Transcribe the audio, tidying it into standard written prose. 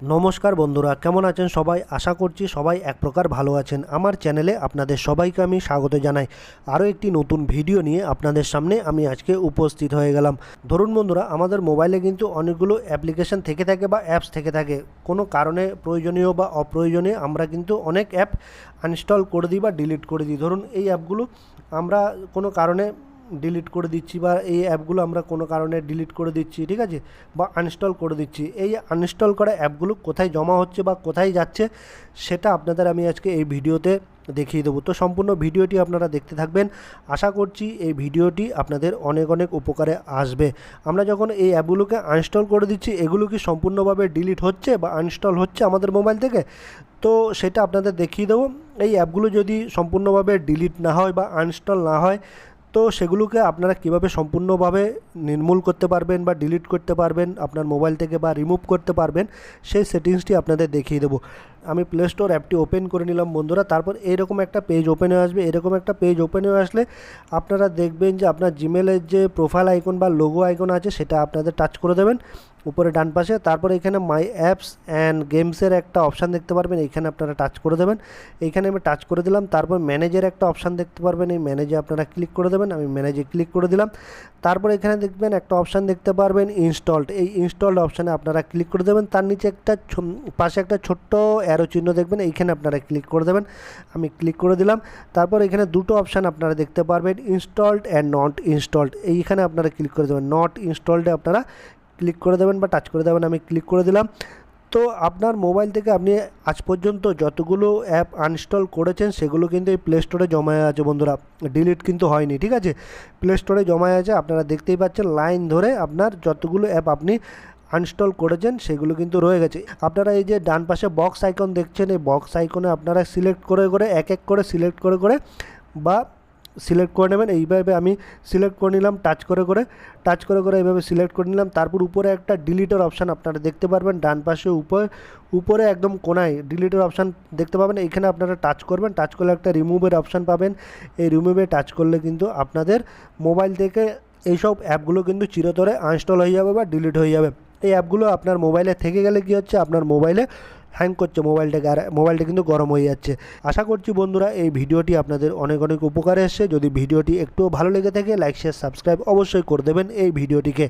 নমস্কার বন্ধুরা, কেমন আছেন সবাই? আশা করছি সবাই এক প্রকার ভালো আছেন। আমার চ্যানেলে আপনাদের সবাইকে আমি স্বাগত জানাই। আরও একটি নতুন ভিডিও নিয়ে আপনাদের সামনে আমি আজকে উপস্থিত হয়ে গেলাম। ধরুন বন্ধুরা, আমাদের মোবাইলে কিন্তু অনেকগুলো অ্যাপ্লিকেশন থেকে থাকে বা অ্যাপস থেকে থাকে। কোনো কারণে প্রয়োজনীয় বা অপ্রয়োজনীয় আমরা কিন্তু অনেক অ্যাপ আনইনস্টল করে দিই বা ডিলিট করে দিই। ধরুন এই অ্যাপগুলো আমরা কোনো কারণে ডিলিট করে দিচ্ছি বা এই অ্যাপগুলো আমরা কোনো কারণে ডিলিট করে দিচ্ছি, ঠিক আছে, বা আনইনস্টল করে দিচ্ছি। এই আনইনস্টল করা অ্যাপগুলো কোথায় জমা হচ্ছে বা কোথায় যাচ্ছে সেটা আপনাদের আমি আজকে এই ভিডিওতে দেখিয়ে দেবো। তো সম্পূর্ণ ভিডিওটি আপনারা দেখতে থাকবেন। আশা করছি এই ভিডিওটি আপনাদের অনেক অনেক উপকারে আসবে। আমরা যখন এই অ্যাপগুলোকে আনইনস্টল করে দিচ্ছি, এগুলো কি সম্পূর্ণভাবে ডিলিট হচ্ছে বা আনইনস্টল হচ্ছে আমাদের মোবাইল থেকে? তো সেটা আপনাদের দেখিয়ে দেবো। এই অ্যাপগুলো যদি সম্পূর্ণভাবে ডিলিট না হয় বা আনইনস্টল না হয়, তো সেগুলোকে আপনারা কীভাবে সম্পূর্ণভাবে নির্মূল করতে পারবেন বা ডিলিট করতে পারবেন আপনার মোবাইল থেকে বা রিমুভ করতে পারবেন, সেই সেটিংসটি আপনাদের দেখিয়ে দেবো। আমি প্লে স্টোর অ্যাপটি ওপেন করে নিলাম বন্ধুরা। তারপর এইরকম একটা পেজ ওপেন হয়ে আসবে। এরকম একটা পেজ ওপেন হয়ে আসলে আপনারা দেখবেন যে আপনার জিমেলের যে প্রোফাইল আইকন বা লোগো আইকন আছে সেটা আপনাদের টাচ করে দেবেন উপরে ডান পাশে। তারপর এখানে মাই অ্যাপস অ্যান্ড গেমসের একটা অপশান দেখতে পারবেন, এইখানে আপনারা টাচ করে দেবেন। এইখানে আমি টাচ করে দিলাম। তারপর ম্যানেজের একটা অপশান দেখতে পারবেন, এই ম্যানেজে আপনারা ক্লিক করে দেবেন। আমি ম্যানেজে ক্লিক করে দিলাম। তারপর এখানে দেখবেন একটা অপশান দেখতে পারবেন ইনস্টলড, এই ইনস্টলড অপশানে আপনারা ক্লিক করে দেবেন। তার নিচে একটা পাশে একটা ছোট্ট অ্যারো চিহ্ন দেখবেন, এইখানে আপনারা ক্লিক করে দেবেন। আমি ক্লিক করে দিলাম। তারপর এখানে দুটো অপশান আপনারা দেখতে পারবেন, ইনস্টলড অ্যান্ড নট ইনস্টলড, এইখানে আপনারা ক্লিক করে দেবেন। নট ইনস্টলডে আপনারা ক্লিক করে দেবেন বা টাচ করে দেবেন। আমি ক্লিক করে দিলাম। তো আপনার মোবাইল থেকে আপনি আজ পর্যন্ত যতগুলো অ্যাপ আনইনস্টল করেছেন সেগুলো কিন্তু এই প্লে স্টোরে জমা আছে বন্ধুরা, ডিলিট কিন্তু হয়নি, ঠিক আছে। প্লে স্টোরে জমা আছে, আপনারা দেখতেই পাচ্ছেন লাইন ধরে আপনার যতগুলো অ্যাপ আপনি আনইনস্টল করেছেন সেগুলো কিন্তু রয়ে গেছে। আপনারা এই যে ডান পাশে বক্স আইকন দেখছেন, এই বক্স আইকনে আপনারা সিলেক্ট করে করে এক এক করে সিলেক্ট করে করে বা সিলেক্ট করে নেবেন। এইভাবে আমি সিলেক্ট করে নিলাম, টাচ করে করে এইভাবে সিলেক্ট করে নিলাম। তারপর উপরে একটা ডিলিটের অপশান আপনারা দেখতে পারবেন, ডান পাশে উপরে একদম কোনায় ডিলিটের অপশান দেখতে পাবেন। এইখানে আপনারা টাচ করবেন, টাচ করলে একটা রিমুভের অপশান পাবেন। এই রিমুভে টাচ করলে কিন্তু আপনাদের মোবাইল থেকে এইসব অ্যাপগুলো কিন্তু চিরতরে আনইনস্টল হয়ে যাবে বা ডিলিট হয়ে যাবে। এই অ্যাপগুলো আপনার মোবাইলে থেকে গেলে কী হচ্ছে, আপনার মোবাইলে হ্যাং করছে মোবাইলটাকে, আর মোবাইলটা কিন্তু গরম হয়ে যাচ্ছে। আশা করছি বন্ধুরা এই ভিডিওটি আপনাদের অনেক অনেক উপকারে এসেছে। যদি ভিডিওটি একটুও ভালো লেগে থাকে, লাইক শেয়ার সাবস্ক্রাইব অবশ্যই করে দেবেন এই ভিডিওটিকে।